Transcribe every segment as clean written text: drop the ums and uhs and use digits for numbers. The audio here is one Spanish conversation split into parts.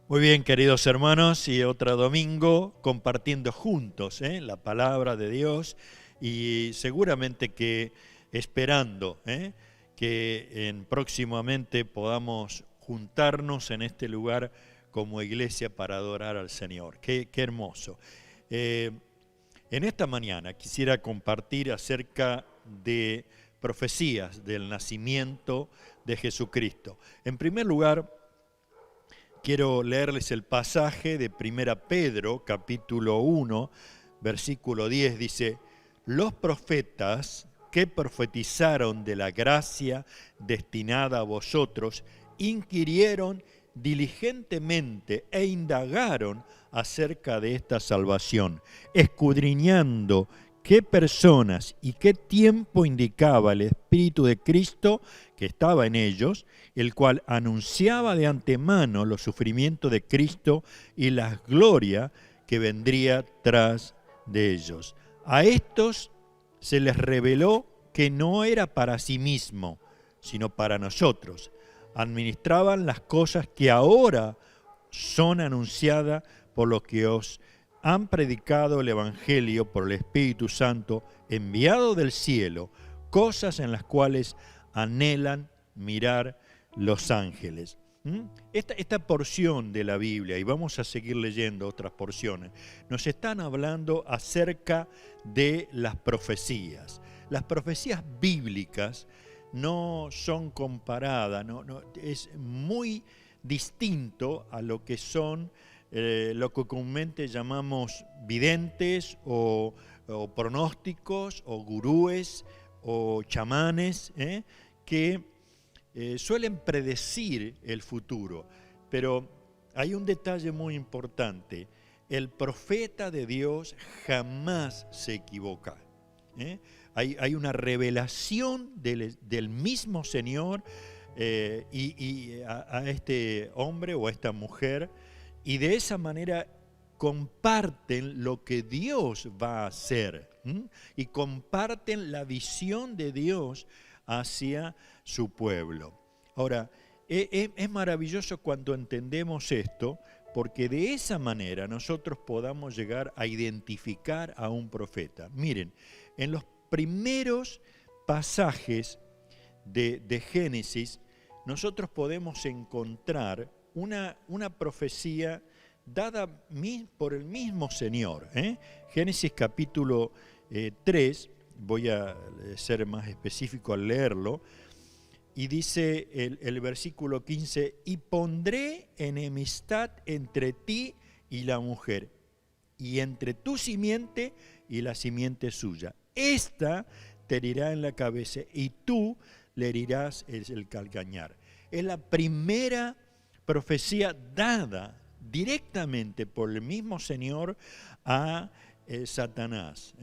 Muy bien, queridos hermanos, y otro domingo compartiendo juntos la palabra de Dios y seguramente que esperando que próximamente podamos juntarnos en este lugar como iglesia para adorar al Señor. Qué hermoso. Eh, en esta mañana quisiera compartir acerca de profecías del nacimiento de Jesucristo. En primer lugar, quiero leerles el pasaje de 1 Pedro, capítulo 1, versículo 10, dice: los profetas que profetizaron de la gracia destinada a vosotros, inquirieron diligentemente e indagaron acerca de esta salvación, escudriñando qué personas y qué tiempo indicaba el Espíritu de Cristo que estaba en ellos, el cual anunciaba de antemano los sufrimientos de Cristo y la gloria que vendría tras de ellos. A estos se les reveló que no era para sí mismo, sino para nosotros. Administraban las cosas que ahora son anunciadas por los que os han predicado el Evangelio por el Espíritu Santo enviado del cielo, cosas en las cuales anhelan mirar los ángeles. Esta porción de la Biblia, y vamos a seguir leyendo otras porciones, nos están hablando acerca de las profecías. Las profecías bíblicas no son comparadas, es muy distinto a lo que son lo que comúnmente llamamos videntes o pronósticos o gurúes o chamanes que suelen predecir el futuro. Pero hay un detalle muy importante: el profeta de Dios jamás se equivoca. Hay una revelación del mismo Señor a este hombre o a esta mujer, y de esa manera comparten lo que Dios va a hacer, y comparten la visión de Dios hacia su pueblo. Ahora, es maravilloso cuando entendemos esto, porque de esa manera nosotros podamos llegar a identificar a un profeta. Miren, en los primeros pasajes de Génesis, nosotros podemos encontrar una profecía dada por el mismo Señor. Génesis capítulo 3, voy a ser más específico al leerlo, y dice el versículo 15: y pondré enemistad entre ti y la mujer, y entre tu simiente y la simiente suya. Esta te herirá en la cabeza y tú le herirás el calcañar. Es la primera profecía dada directamente por el mismo Señor a Satanás.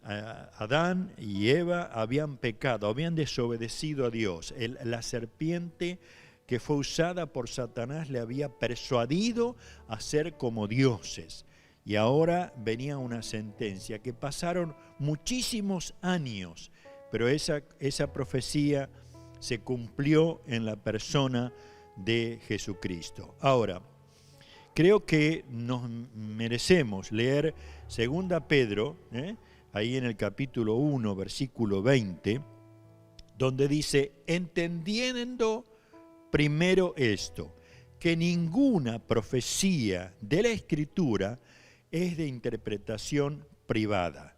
Adán y Eva habían pecado, habían desobedecido a Dios. La serpiente que fue usada por Satanás le había persuadido a ser como dioses. Y ahora venía una sentencia, que pasaron muchísimos años, pero esa profecía se cumplió en la persona de Jesucristo. Ahora, creo que nos merecemos leer 2 Pedro, ahí en el capítulo 1, versículo 20, donde dice: entendiendo primero esto, que ninguna profecía de la Escritura es de interpretación privada,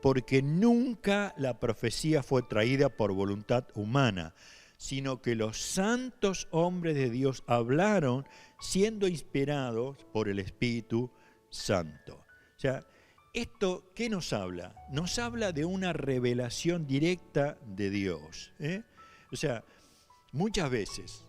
porque nunca la profecía fue traída por voluntad humana, sino que los santos hombres de Dios hablaron siendo inspirados por el Espíritu Santo. O sea, ¿esto qué nos habla? Nos habla de una revelación directa de Dios. O sea, muchas veces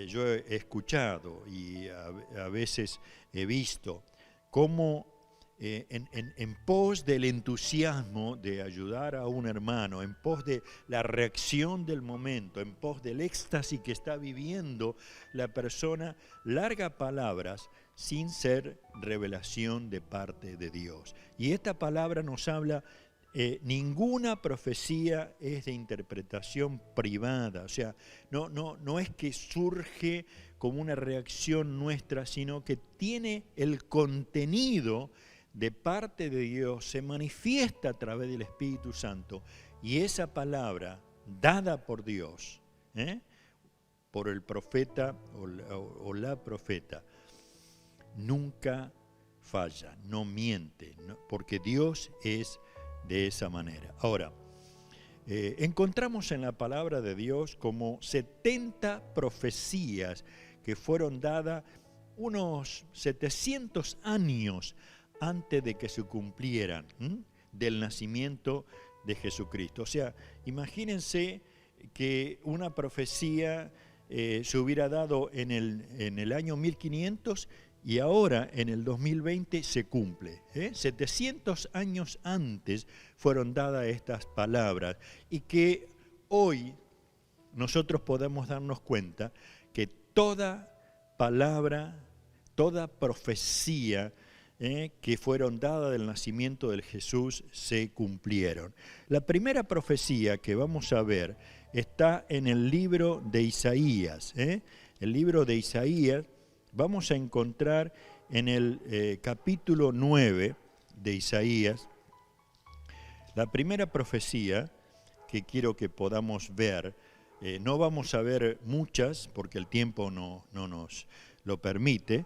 yo he escuchado y a veces he visto cómo en pos del entusiasmo de ayudar a un hermano, en pos de la reacción del momento, en pos del éxtasis que está viviendo la persona, larga palabras sin ser revelación de parte de Dios. Y esta palabra nos habla ninguna profecía es de interpretación privada, o sea, no es que surge como una reacción nuestra, sino que tiene el contenido de parte de Dios, se manifiesta a través del Espíritu Santo, y esa palabra dada por Dios, por el profeta o la profeta, nunca falla, no miente, porque Dios es de esa manera. Ahora, encontramos en la palabra de Dios como 70 profecías que fueron dadas unos 700 años antes de que se cumplieran del nacimiento de Jesucristo. O sea, imagínense que una profecía se hubiera dado en el año 1500 y ahora en el 2020 se cumple. 700 años antes fueron dadas estas palabras, y que hoy nosotros podemos darnos cuenta que toda palabra, toda profecía que fueron dadas del nacimiento del Jesús se cumplieron. La primera profecía que vamos a ver está en el libro de Isaías. El libro de Isaías vamos a encontrar en el capítulo 9 de Isaías. La primera profecía que quiero que podamos ver, no vamos a ver muchas porque el tiempo no nos lo permite,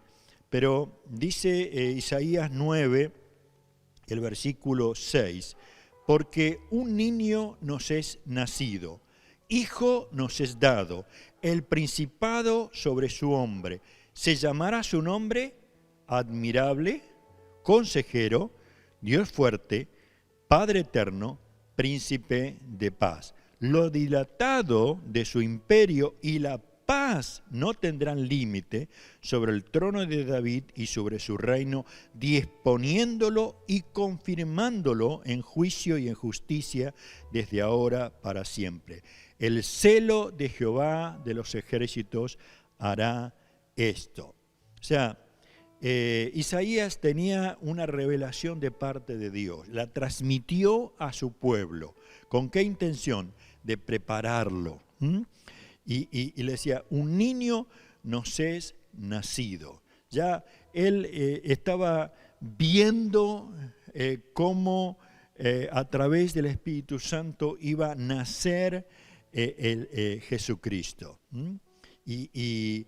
pero dice Isaías 9, el versículo 6, porque un niño nos es nacido, hijo nos es dado, el principado sobre su hombre. Se llamará su nombre Admirable, Consejero, Dios fuerte, Padre eterno, Príncipe de paz. Lo dilatado de su imperio y la paz no tendrán límite sobre el trono de David y sobre su reino, disponiéndolo y confirmándolo en juicio y en justicia desde ahora para siempre. El celo de Jehová de los ejércitos hará esto. O sea, Isaías tenía una revelación de parte de Dios, la transmitió a su pueblo. ¿Con qué intención? De prepararlo. Y le decía, un niño nos es nacido. Ya él estaba viendo cómo a través del Espíritu Santo iba a nacer Jesucristo. Y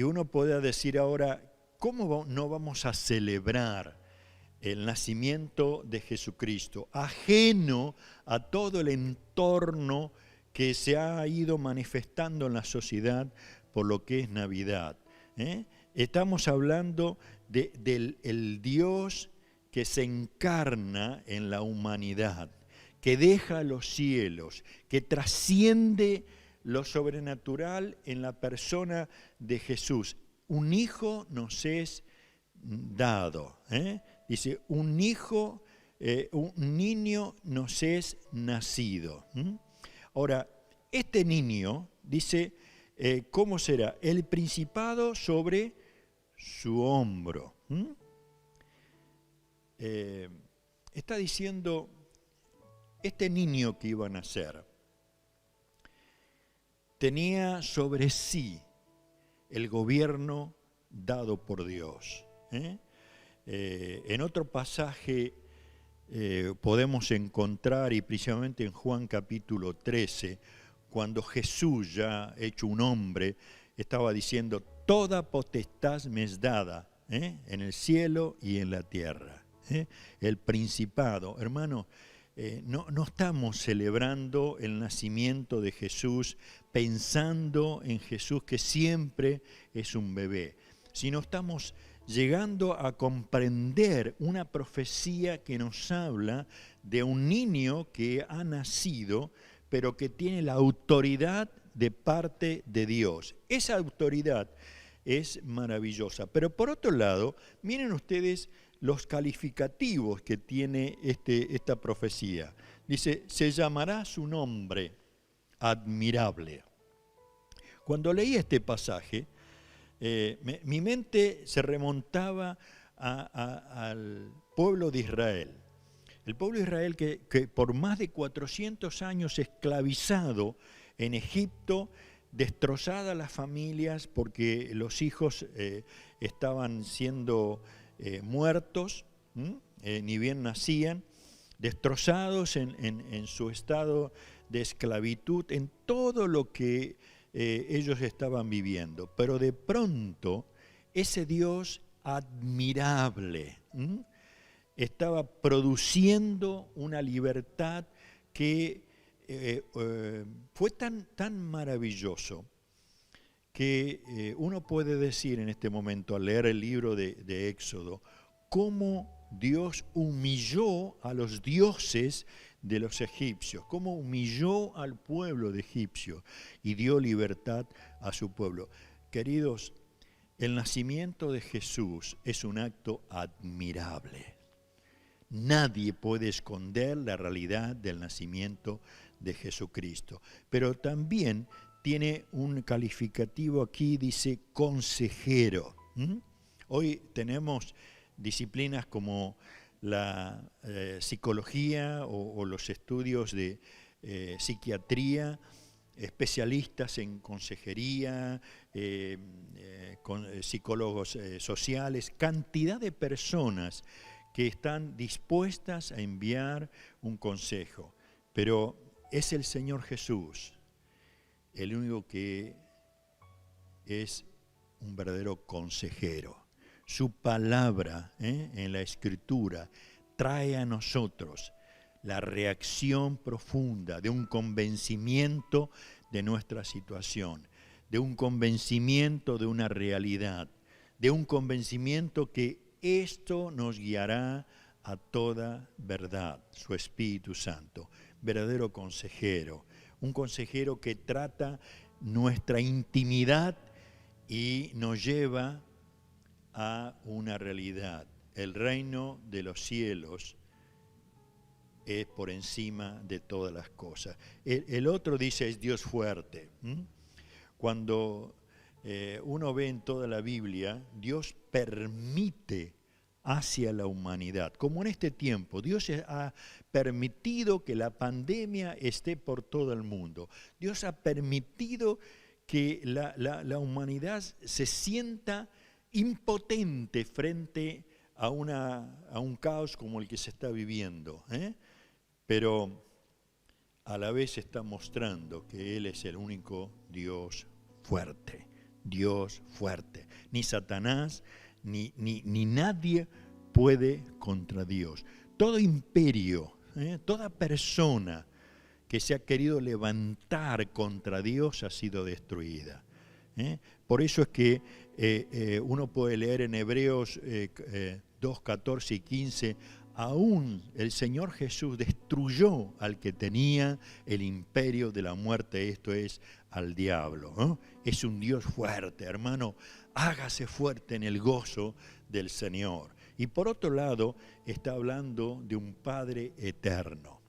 uno puede decir ahora, ¿cómo no vamos a celebrar el nacimiento de Jesucristo, ajeno a todo el entorno que se ha ido manifestando en la sociedad por lo que es Navidad? Estamos hablando del Dios que se encarna en la humanidad, que deja los cielos, que trasciende lo sobrenatural en la persona de Jesús. Un hijo nos es dado. Dice, un niño nos es nacido. Ahora, este niño, dice, ¿cómo será? El principado sobre su hombro. Está diciendo, este niño que iba a nacer tenía sobre sí el gobierno dado por Dios. En otro pasaje podemos encontrar, y precisamente en Juan capítulo 13, cuando Jesús, ya hecho un hombre, estaba diciendo, toda potestad me es dada en el cielo y en la tierra. El principado, hermano, no estamos celebrando el nacimiento de Jesús pensando en Jesús que siempre es un bebé, sino estamos llegando a comprender una profecía que nos habla de un niño que ha nacido, pero que tiene la autoridad de parte de Dios. Esa autoridad es maravillosa. Pero por otro lado, miren ustedes los calificativos que tiene esta profecía. Dice, se llamará su nombre Admirable. Cuando leí este pasaje, mi mente se remontaba al pueblo de Israel. El pueblo de Israel que por más de 400 años esclavizado en Egipto, destrozadas las familias porque los hijos estaban siendo muertos, ni bien nacían, destrozados en su estado de esclavitud, en todo lo que ellos estaban viviendo. Pero de pronto, ese Dios admirable estaba produciendo una libertad que fue tan maravilloso que uno puede decir en este momento, al leer el libro de Éxodo, cómo Dios humilló a los dioses de los egipcios, cómo humilló al pueblo de egipcio y dio libertad a su pueblo. Queridos, el nacimiento de Jesús es un acto admirable. Nadie puede esconder la realidad del nacimiento de Jesucristo. Pero también tiene un calificativo aquí, dice consejero. Hoy tenemos disciplinas como la psicología o los estudios de psiquiatría, especialistas en consejería, psicólogos sociales, cantidad de personas que están dispuestas a enviar un consejo. Pero es el Señor Jesús el único que es un verdadero consejero. Su palabra en la Escritura trae a nosotros la reacción profunda de un convencimiento de nuestra situación, de un convencimiento de una realidad, de un convencimiento que esto nos guiará a toda verdad, su Espíritu Santo, verdadero consejero, un consejero que trata nuestra intimidad y nos lleva a una realidad. El reino de los cielos es por encima de todas las cosas. El otro dice es Dios fuerte. Cuando uno ve en toda la Biblia, Dios permite hacia la humanidad, como en este tiempo, Dios ha permitido que la pandemia esté por todo el mundo. Dios ha permitido que la humanidad se sienta impotente frente a un caos como el que se está viviendo, pero a la vez está mostrando que Él es el único Dios fuerte, Dios fuerte. Ni Satanás, ni nadie puede contra Dios. Todo imperio, toda persona que se ha querido levantar contra Dios ha sido destruida. Por eso es que uno puede leer en Hebreos 2, 14 y 15, aún el Señor Jesús destruyó al que tenía el imperio de la muerte, esto es, al diablo. Es un Dios fuerte, hermano, hágase fuerte en el gozo del Señor. Y por otro lado, está hablando de un Padre eterno.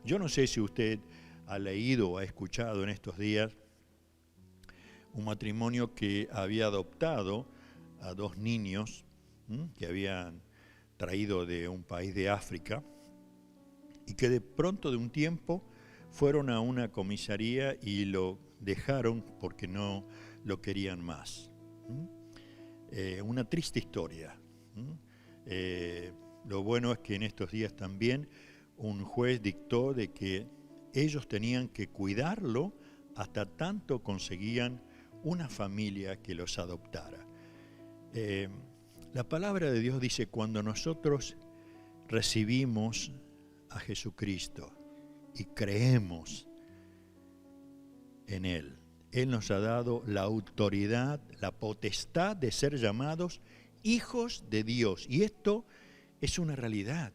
Yo no sé si usted ha leído o ha escuchado en estos días un matrimonio que había adoptado a dos niños que habían traído de un país de África y que de pronto de un tiempo fueron a una comisaría y lo dejaron porque no lo querían más. Una triste historia. Lo bueno es que en estos días también un juez dictó de que ellos tenían que cuidarlo hasta tanto conseguían una familia que los adoptara. La palabra de Dios dice, cuando nosotros recibimos a Jesucristo y creemos en Él, Él nos ha dado la autoridad, la potestad de ser llamados hijos de Dios. Y esto es una realidad.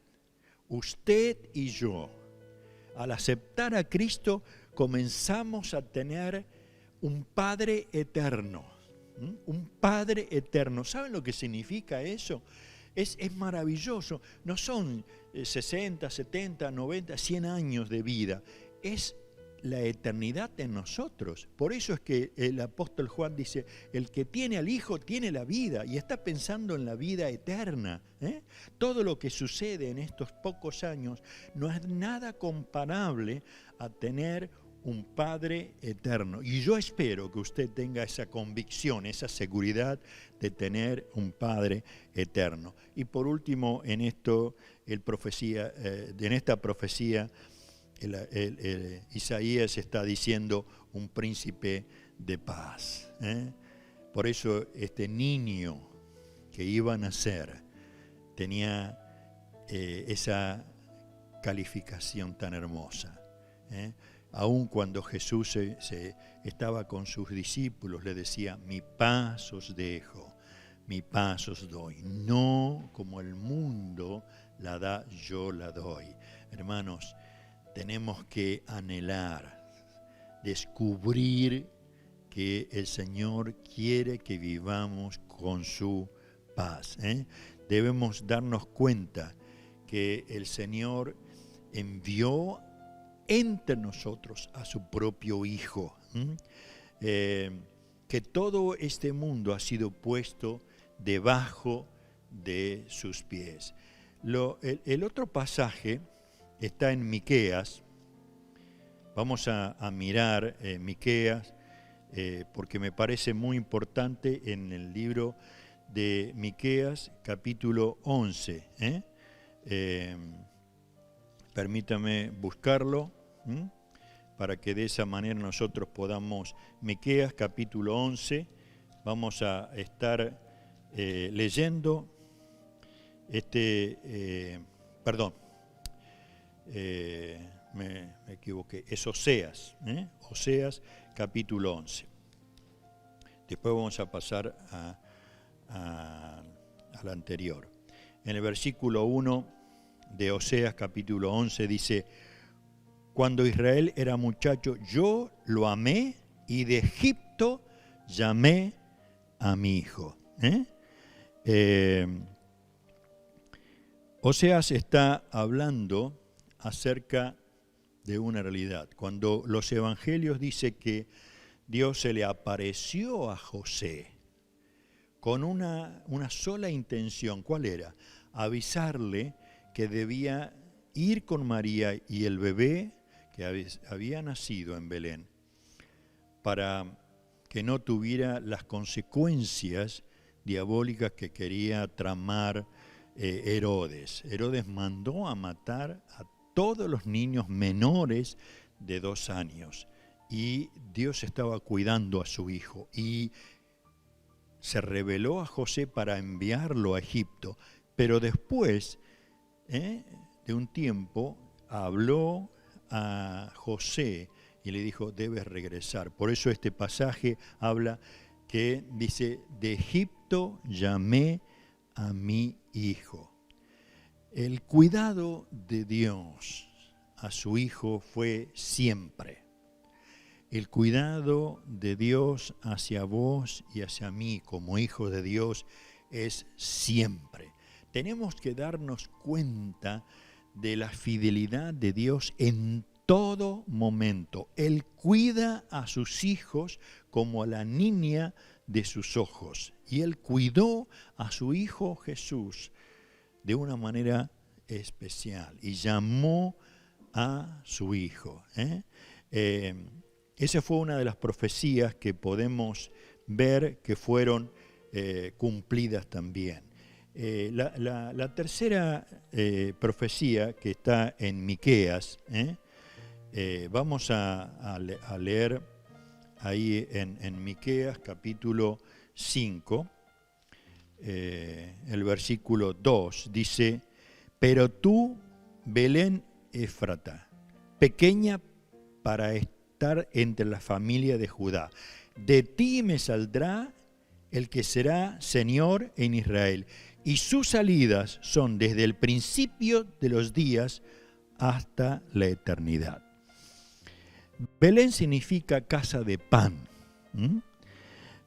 Usted y yo, al aceptar a Cristo, comenzamos a tener un Padre eterno. Un Padre eterno. ¿Saben lo que significa eso? Es maravilloso. No son 60, 70, 90, 100 años de vida. Es la eternidad en nosotros. Por eso es que el apóstol Juan dice, el que tiene al Hijo tiene la vida y está pensando en la vida eterna. Todo lo que sucede en estos pocos años no es nada comparable a tener un Padre eterno. Y yo espero que usted tenga esa convicción, esa seguridad de tener un Padre eterno. Y por último, en esta profecía, Isaías está diciendo un príncipe de paz. Por eso este niño que iba a nacer tenía esa calificación tan hermosa. Aun cuando Jesús estaba con sus discípulos, le decía, mi paz os dejo, mi paz os doy. No como el mundo la da, yo la doy. Hermanos, tenemos que anhelar, descubrir que el Señor quiere que vivamos con su paz. Debemos darnos cuenta que el Señor envió entre nosotros a su propio Hijo, que todo este mundo ha sido puesto debajo de sus pies. El otro pasaje está en Miqueas. Vamos a mirar Miqueas porque me parece muy importante en el libro de Miqueas, capítulo 11. Permítame buscarlo para que de esa manera nosotros podamos. Miqueas, capítulo 11, vamos a estar leyendo me equivoqué, es Oseas, Oseas capítulo 11. Después vamos a pasar al anterior. En el versículo 1 de Oseas capítulo 11 dice, cuando Israel era muchacho, yo lo amé y de Egipto llamé a mi hijo. Oseas está hablando acerca de una realidad. Cuando los evangelios dicen que Dios se le apareció a José con una sola intención, ¿cuál era? Avisarle que debía ir con María y el bebé que había nacido en Belén para que no tuviera las consecuencias diabólicas que quería tramar Herodes. Herodes mandó a matar a todos los niños menores de 2 años y Dios estaba cuidando a su hijo y se reveló a José para enviarlo a Egipto, pero después de un tiempo habló a José y le dijo, debes regresar. Por eso este pasaje habla que dice, de Egipto llamé a mi hijo. El cuidado de Dios a su hijo fue siempre. El cuidado de Dios hacia vos y hacia mí como hijos de Dios es siempre. Tenemos que darnos cuenta de la fidelidad de Dios en todo momento. Él cuida a sus hijos como a la niña de sus ojos. Y Él cuidó a su Hijo Jesús de una manera especial y llamó a su Hijo. Esa fue una de las profecías que podemos ver que fueron cumplidas también. La tercera profecía que está en Miqueas, vamos a leer ahí en Miqueas capítulo 5, el versículo 2, dice, pero tú, Belén Éfrata, pequeña para estar entre la familia de Judá, de ti me saldrá el que será Señor en Israel, y sus salidas son desde el principio de los días hasta la eternidad. Belén significa casa de pan.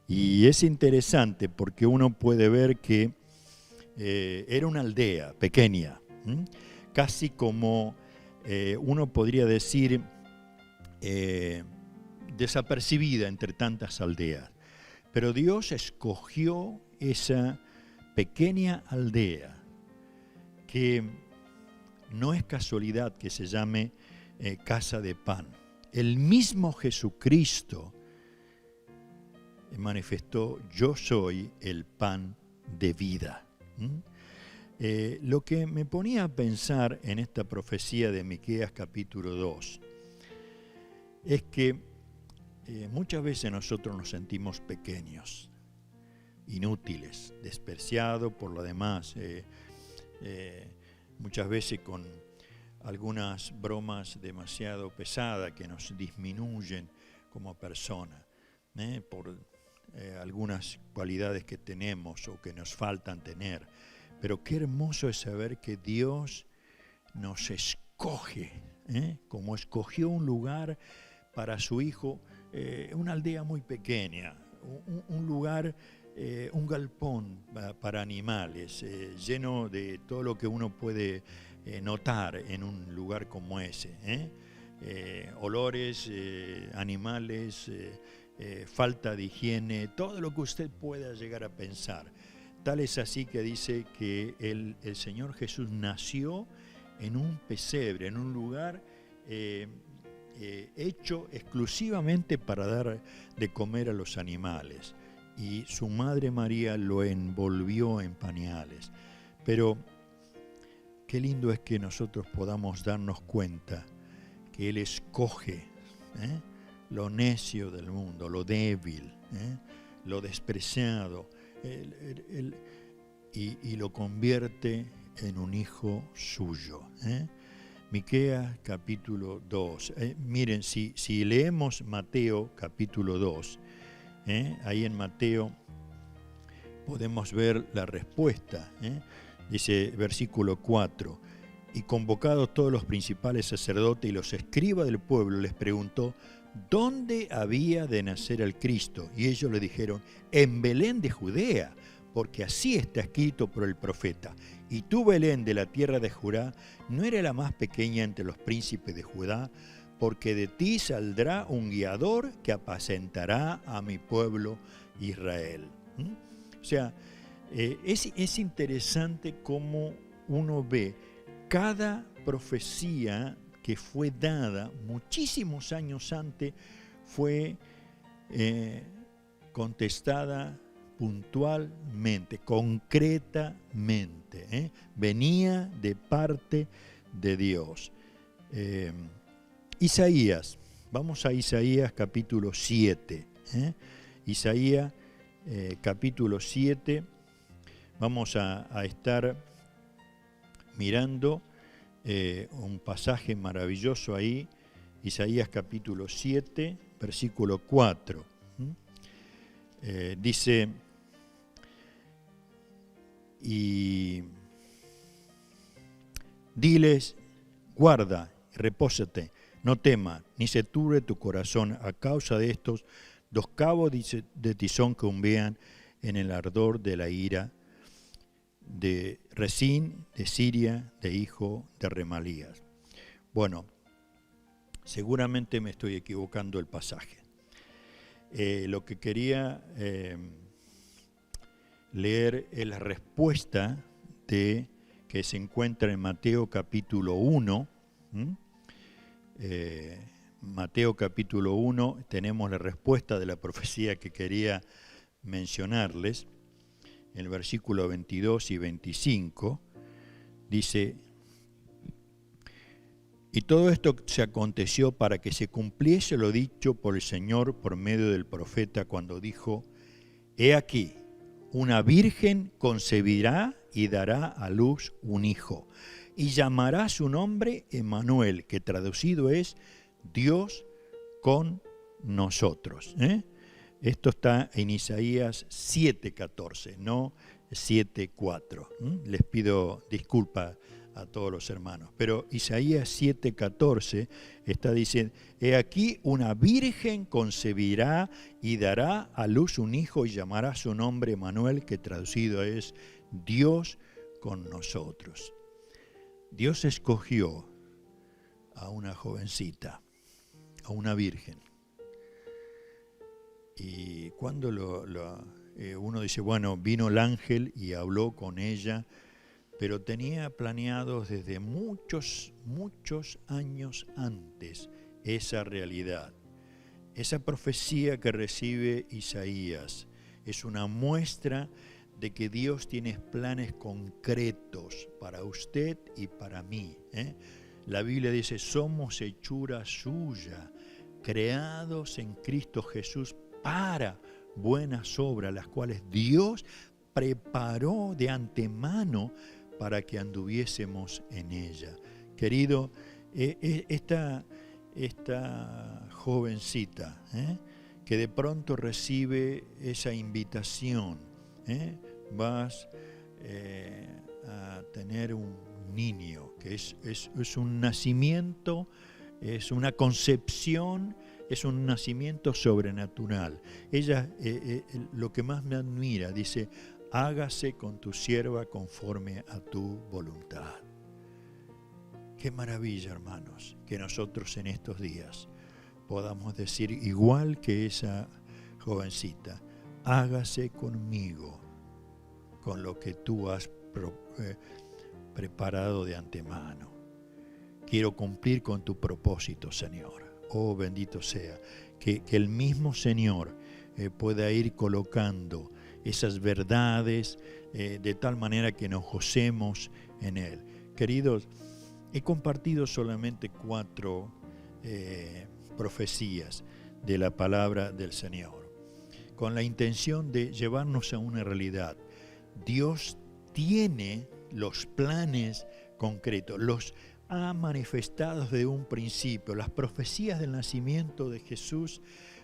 Y es interesante porque uno puede ver que era una aldea pequeña, casi como uno podría decir desapercibida entre tantas aldeas. Pero Dios escogió esa pequeña aldea, que no es casualidad que se llame Casa de Pan. El mismo Jesucristo manifestó: yo soy el pan de vida. Lo que me ponía a pensar en esta profecía de Miqueas capítulo 2 es que muchas veces nosotros nos sentimos pequeños, inútiles, despreciados por lo demás, muchas veces con algunas bromas demasiado pesadas que nos disminuyen como personas, por algunas cualidades que tenemos o que nos faltan tener. Pero qué hermoso es saber que Dios nos escoge, como escogió un lugar para su Hijo, una aldea muy pequeña, un lugar, un galpón para animales, lleno de todo lo que uno puede notar en un lugar como ese, olores, animales, falta de higiene, todo lo que usted pueda llegar a pensar. Tal es así que dice que el Señor Jesús nació en un pesebre, en un lugar hecho exclusivamente para dar de comer a los animales. Y su madre María lo envolvió en pañales. Pero qué lindo es que nosotros podamos darnos cuenta que Él escoge lo necio del mundo, lo débil, lo despreciado, y lo convierte en un hijo suyo. Miqueas capítulo 2. Miren, si leemos Mateo capítulo 2, ahí en Mateo podemos ver la respuesta. Dice versículo 4, y convocados todos los principales sacerdotes y los escribas del pueblo, les preguntó dónde había de nacer el Cristo. Y ellos le dijeron: en Belén de Judea, porque así está escrito por el profeta. Y tú, Belén, de la tierra de Judá, no eres la más pequeña entre los príncipes de Judá, porque de ti saldrá un guiador que apacentará a mi pueblo Israel. O sea, es interesante cómo uno ve cada profecía que fue dada muchísimos años antes, fue contestada puntualmente, concretamente, venía de parte de Dios. Isaías, vamos a Isaías capítulo 7. Isaías capítulo 7, vamos a estar mirando un pasaje maravilloso ahí, Isaías capítulo 7, versículo 4. Dice: y diles, guarda, repósate, no temas, ni se turbe tu corazón a causa de estos dos cabos de tizón que humean en el ardor de la ira de Resín, de Siria, de hijo de Remalías. Bueno, seguramente me estoy equivocando el pasaje. Lo que quería leer es la respuesta que se encuentra en Mateo capítulo 1. Mateo capítulo 1, tenemos la respuesta de la profecía que quería mencionarles. En el versículo 22 y 25 dice: y todo esto se aconteció para que se cumpliese lo dicho por el Señor por medio del profeta cuando dijo: he aquí, una virgen concebirá y dará a luz un hijo, y llamará su nombre Emmanuel, que traducido es Dios con nosotros. Esto está en Isaías 7:14, no 7:4. Les pido disculpas a todos los hermanos, pero Isaías 7:14 está diciendo: he aquí, una virgen concebirá y dará a luz un hijo y llamará su nombre Emmanuel, que traducido es Dios con nosotros. Dios escogió a una jovencita, a una virgen. Y cuando uno dice, bueno, vino el ángel y habló con ella, pero tenía planeado desde muchos años antes esa realidad. Esa profecía que recibe Isaías es una muestra de que Dios tiene planes concretos para usted y para mí. La Biblia dice, somos hechura suya, creados en Cristo Jesús para buenas obras, las cuales Dios preparó de antemano para que anduviésemos en ella. Querido, esta jovencita que de pronto recibe esa invitación, vas a tener un niño, que es un nacimiento, es una concepción, es un nacimiento sobrenatural. Ella, lo que más me admira, dice, hágase con tu sierva conforme a tu voluntad. Qué maravilla, hermanos, que nosotros en estos días podamos decir igual que esa jovencita, hágase conmigo con lo que tú has preparado de antemano. Quiero cumplir con tu propósito, Señor. Oh, bendito sea, que el mismo Señor pueda ir colocando esas verdades de tal manera que nos gocemos en Él. Queridos, he compartido solamente 4 profecías de la palabra del Señor, con la intención de llevarnos a una realidad. Dios tiene los planes concretos, los ha manifestado desde un principio. Las profecías del nacimiento de Jesús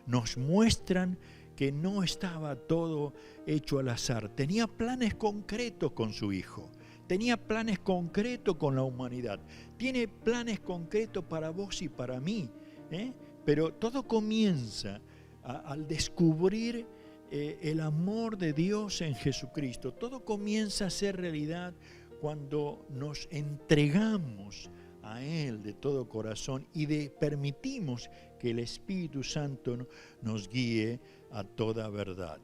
nos muestran que no estaba todo hecho al azar. Tenía planes concretos con su Hijo. Tenía planes concretos con la humanidad. Tiene planes concretos para vos y para mí. Pero todo comienza al descubrir el amor de Dios en Jesucristo. Todo comienza a ser realidad cuando nos entregamos a Él de todo corazón y permitimos que el Espíritu Santo nos guíe a toda verdad.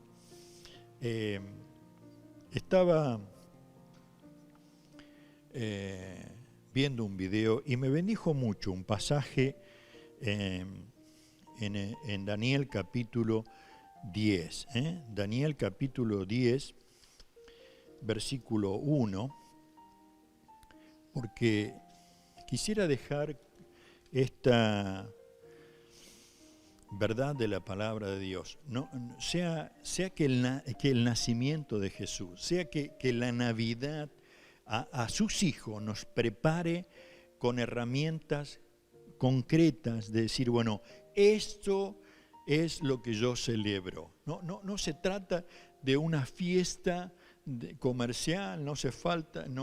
Estaba viendo un video y me bendijo mucho un pasaje en Daniel capítulo 10. Daniel capítulo 10, versículo 1, porque quisiera dejar esta verdad de la palabra de Dios. No, sea que el nacimiento de Jesús, sea que la Navidad a sus hijos nos prepare con herramientas concretas de decir, bueno, esto es lo que yo celebro. No se trata de una fiesta comercial, no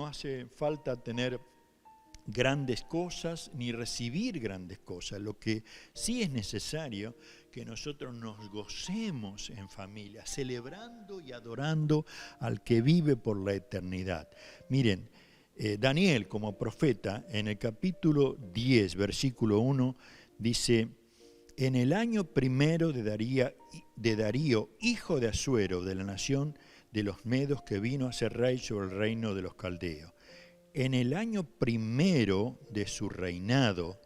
hace falta tener grandes cosas ni recibir grandes cosas. Lo que sí es necesario que nosotros nos gocemos en familia, celebrando y adorando al que vive por la eternidad. Miren, Daniel como profeta en el capítulo 10, versículo 1, dice: en el año primero de Darío, hijo de Asuero, de la nación de los Medos, que vino a ser rey sobre el reino de los caldeos. En el año primero de su reinado,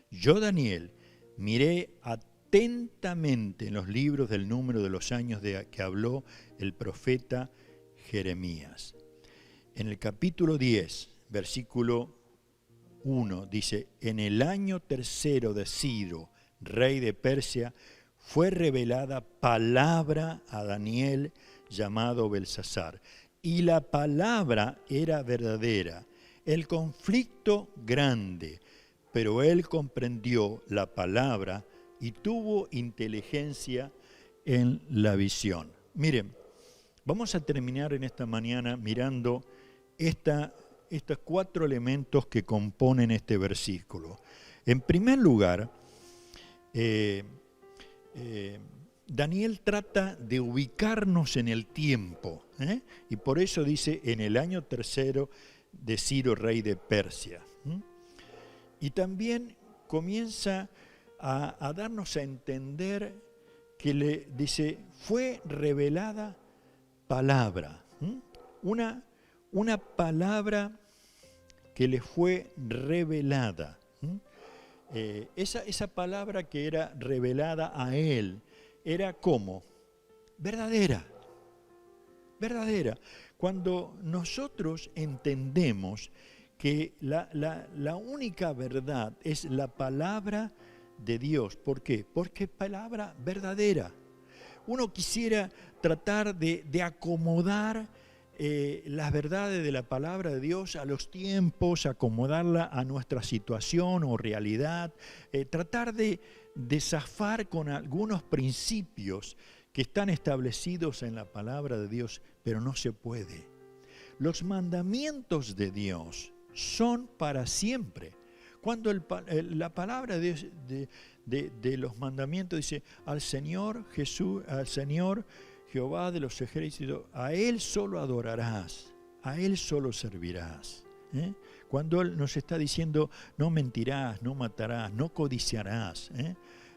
yo, Daniel, miré atentamente en los libros del número de los años que habló el profeta Jeremías. En el capítulo 10, versículo 1, dice: en el año tercero de Ciro, rey de Persia, fue revelada palabra a Daniel llamado Belsasar. Y la palabra era verdadera, el conflicto grande, pero él comprendió la palabra y tuvo inteligencia en la visión. Miren, vamos a terminar en esta mañana mirando estos 4 elementos que componen este versículo. En primer lugar, Daniel trata de ubicarnos en el tiempo, y por eso dice en el año tercero de Ciro, rey de Persia. Y también comienza a darnos a entender que le dice, fue revelada palabra. Una palabra que le fue revelada. Esa palabra que era revelada a él era ¿cómo? Verdadera. Cuando nosotros entendemos que la única verdad es la palabra de Dios. ¿Por qué? Porque es palabra verdadera. Uno quisiera tratar de acomodar las verdades de la palabra de Dios a los tiempos, acomodarla a nuestra situación o realidad, tratar de zafar con algunos principios que están establecidos en la palabra de Dios, pero no se puede. Los mandamientos de Dios son para siempre. Cuando la palabra de los mandamientos dice, al Señor Jesús, al Señor Jehová de los ejércitos, a Él solo adorarás, a Él solo servirás. Cuando Él nos está diciendo, no mentirás, no matarás, no codiciarás,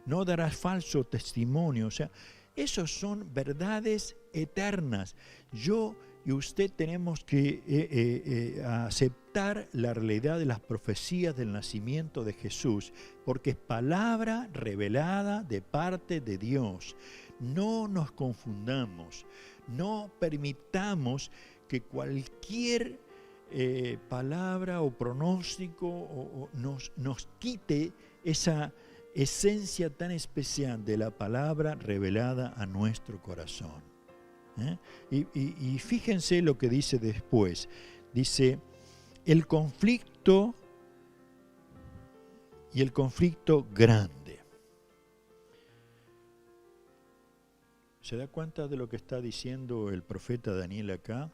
no darás falso testimonio, o sea, esos son verdades eternas. Yo y usted tenemos que aceptar la realidad de las profecías del nacimiento de Jesús, porque es palabra revelada de parte de Dios. No nos confundamos, no permitamos que cualquier palabra o pronóstico nos quite esa esencia tan especial de la palabra revelada a nuestro corazón. Y fíjense lo que dice después. Dice, el conflicto y el conflicto grande. ¿Se da cuenta de lo que está diciendo el profeta Daniel acá?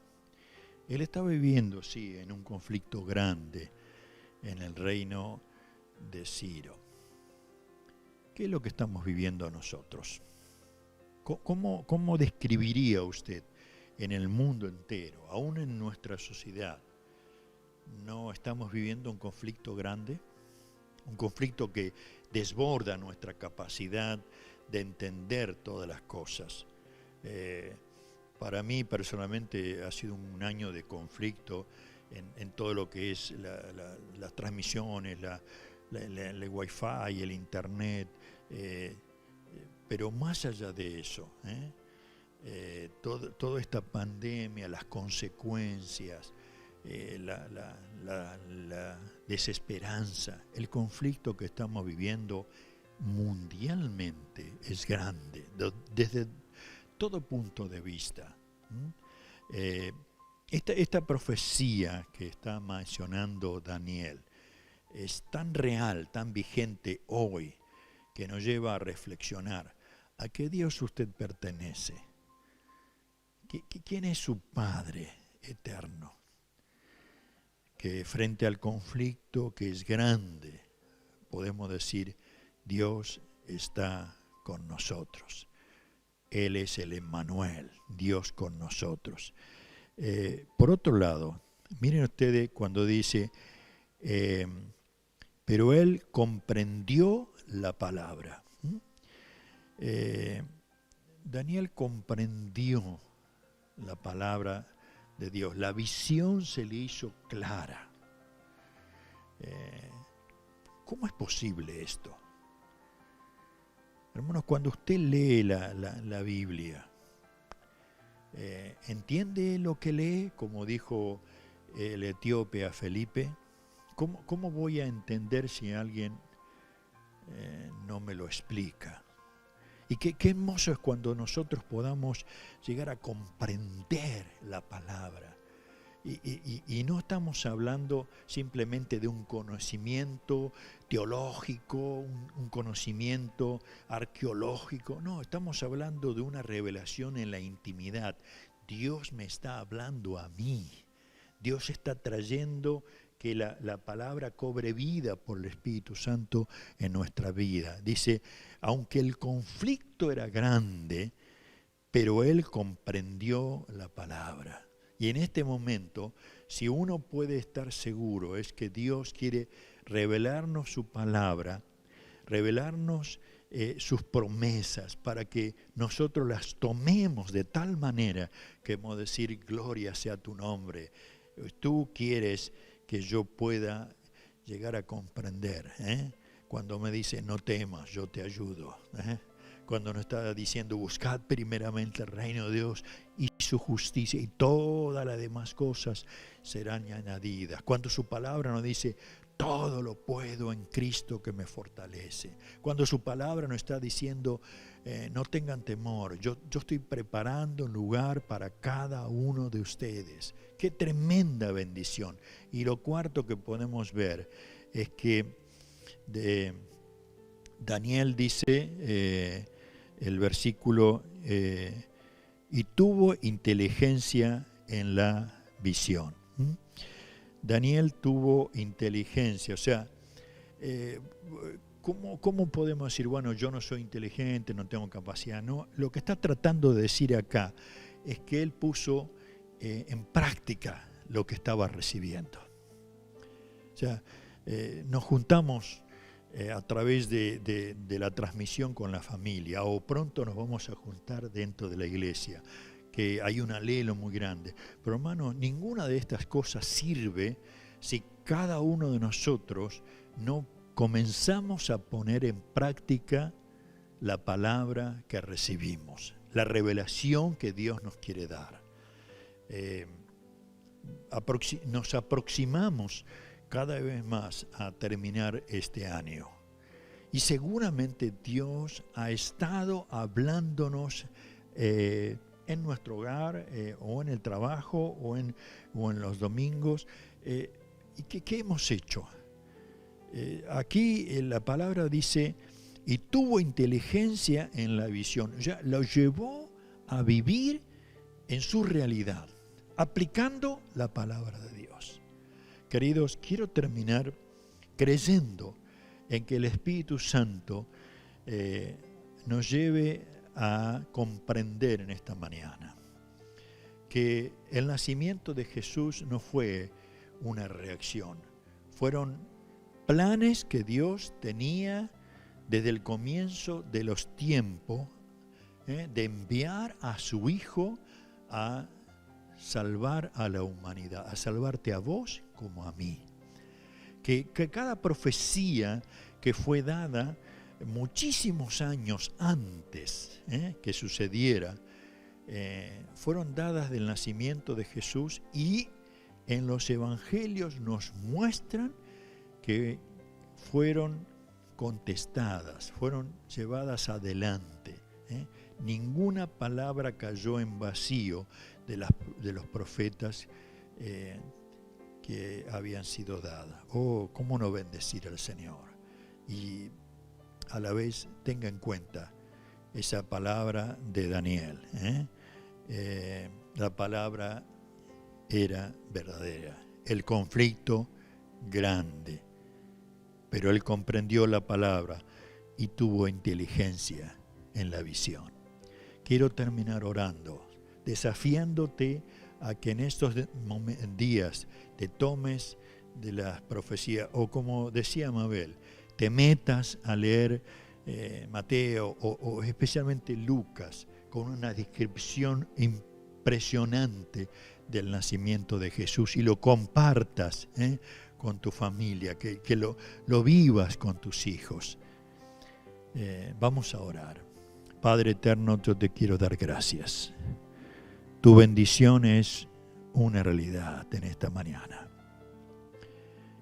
Él está viviendo, sí, en un conflicto grande en el reino de Ciro. ¿Qué es lo que estamos viviendo nosotros? ¿Cómo describiría usted en el mundo entero, aún en nuestra sociedad? ¿No estamos viviendo un conflicto grande? Un conflicto que desborda nuestra capacidad de entender todas las cosas. Para mí personalmente ha sido un año de conflicto en todo lo que es las transmisiones, el wifi, el internet, pero más allá de eso, toda esta pandemia, las consecuencias, la desesperanza, el conflicto que estamos viviendo mundialmente es grande, desde todo punto de vista. Esta profecía que está mencionando Daniel es tan real, tan vigente hoy, que nos lleva a reflexionar. ¿A qué Dios usted pertenece? ¿Quién es su Padre eterno? Que frente al conflicto que es grande, podemos decir, Dios está con nosotros. Él es el Emmanuel, Dios con nosotros. Por otro lado, miren ustedes cuando dice, pero él comprendió la palabra. Daniel comprendió la palabra de Dios. La visión se le hizo clara. ¿Cómo es posible esto? Hermanos, cuando usted lee la Biblia, ¿entiende lo que lee? Como dijo el etíope a Felipe. ¿Cómo voy a entender si alguien no me lo explica? Y qué hermoso es cuando nosotros podamos llegar a comprender la palabra. Y no estamos hablando simplemente de un conocimiento teológico, un conocimiento arqueológico. No, estamos hablando de una revelación en la intimidad. Dios me está hablando a mí. Dios está trayendo que la palabra cobre vida por el Espíritu Santo en nuestra vida. Dice, aunque el conflicto era grande, pero él comprendió la palabra. Y en este momento, si uno puede estar seguro, es que Dios quiere revelarnos su palabra, revelarnos sus promesas para que nosotros las tomemos de tal manera que hemos de decir, gloria sea tu nombre. Tú quieres que yo pueda llegar a comprender, cuando me dice no temas, yo te ayudo, cuando nos está diciendo buscad primeramente el reino de Dios y su justicia y todas las demás cosas serán añadidas, cuando su palabra nos dice todo lo puedo en Cristo que me fortalece, cuando su palabra nos está diciendo no tengan temor, yo estoy preparando un lugar para cada uno de ustedes. Qué tremenda bendición. Y lo cuarto que podemos ver es que Daniel dice, el versículo, y tuvo inteligencia en la visión. Daniel tuvo inteligencia, o sea, ¿cómo podemos decir, bueno, yo no soy inteligente, no tengo capacidad? No, lo que está tratando de decir acá es que él puso en práctica lo que estaba recibiendo. O sea, nos juntamos a través de la transmisión con la familia, o pronto nos vamos a juntar dentro de la iglesia, que hay un alelo muy grande. Pero hermano, ninguna de estas cosas sirve si cada uno de nosotros no comenzamos a poner en práctica la palabra que recibimos, la revelación que Dios nos quiere dar. Nos aproximamos cada vez más a terminar este año. Y seguramente Dios ha estado hablándonos en nuestro hogar, o en el trabajo, o en los domingos. ¿Y qué hemos hecho? Aquí la palabra dice, y tuvo inteligencia en la visión. O sea, lo llevó a vivir en su realidad, aplicando la palabra de Dios. Queridos, quiero terminar creyendo en que el Espíritu Santo nos lleve a comprender en esta mañana que el nacimiento de Jesús no fue una reacción, fueron planes que Dios tenía desde el comienzo de los tiempos, de enviar a su Hijo a salvar a la humanidad, a salvarte a vos como a mí. Que cada profecía que fue dada muchísimos años antes que sucediera, fueron dadas del nacimiento de Jesús, y en los evangelios nos muestran que fueron contestadas, fueron llevadas adelante. Ninguna palabra cayó en vacío de los profetas que habían sido dadas. Oh, cómo no bendecir al Señor. Y a la vez tenga en cuenta esa palabra de Daniel. La palabra era verdadera, el conflicto grande, pero él comprendió la palabra y tuvo inteligencia en la visión. Quiero terminar orando, desafiándote a que en estos días te tomes de las profecías, o como decía Mabel, te metas a leer Mateo o especialmente Lucas, con una descripción impresionante del nacimiento de Jesús, y lo compartas con tu familia, que lo vivas con tus hijos. Vamos a orar. Padre eterno, yo te quiero dar gracias. Tu bendición es una realidad en esta mañana.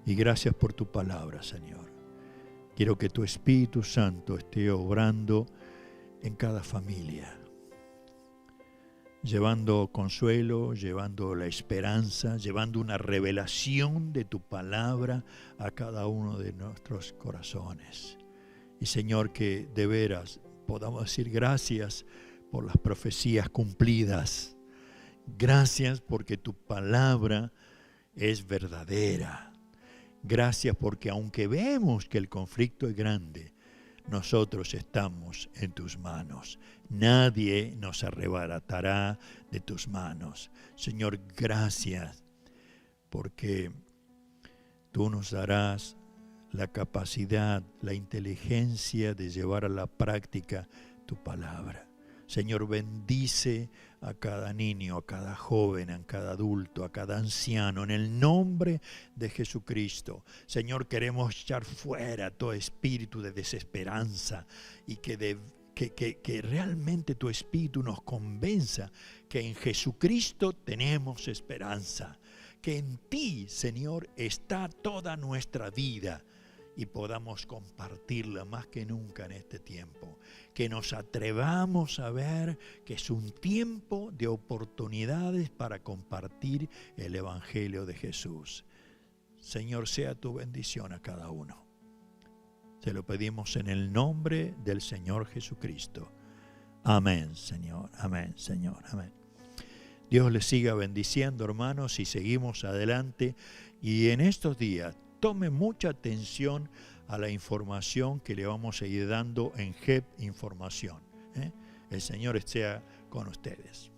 Y gracias por tu palabra, Señor. Quiero que tu Espíritu Santo esté obrando en cada familia, llevando consuelo, llevando la esperanza, llevando una revelación de tu palabra a cada uno de nuestros corazones. Y Señor, que de veras podamos decir gracias por las profecías cumplidas. Gracias porque tu palabra es verdadera. Gracias porque aunque vemos que el conflicto es grande, nosotros estamos en tus manos. Nadie nos arrebatará de tus manos. Señor, gracias porque tú nos darás la capacidad, la inteligencia de llevar a la práctica tu palabra. Señor, bendice a cada niño, a cada joven, a cada adulto, a cada anciano, en el nombre de Jesucristo. Señor, queremos echar fuera todo espíritu de desesperanza y que realmente tu espíritu nos convenza que en Jesucristo tenemos esperanza, que en ti, Señor, está toda nuestra vida y podamos compartirla más que nunca en este tiempo. Que nos atrevamos a ver que es un tiempo de oportunidades para compartir el Evangelio de Jesús. Señor, sea tu bendición a cada uno. Se lo pedimos en el nombre del Señor Jesucristo. Amén, Señor. Amén, Señor. Amén. Dios les siga bendiciendo, hermanos, y seguimos adelante. Y en estos días, tome mucha atención a la información que le vamos a ir dando en JEP Información. El Señor esté con ustedes.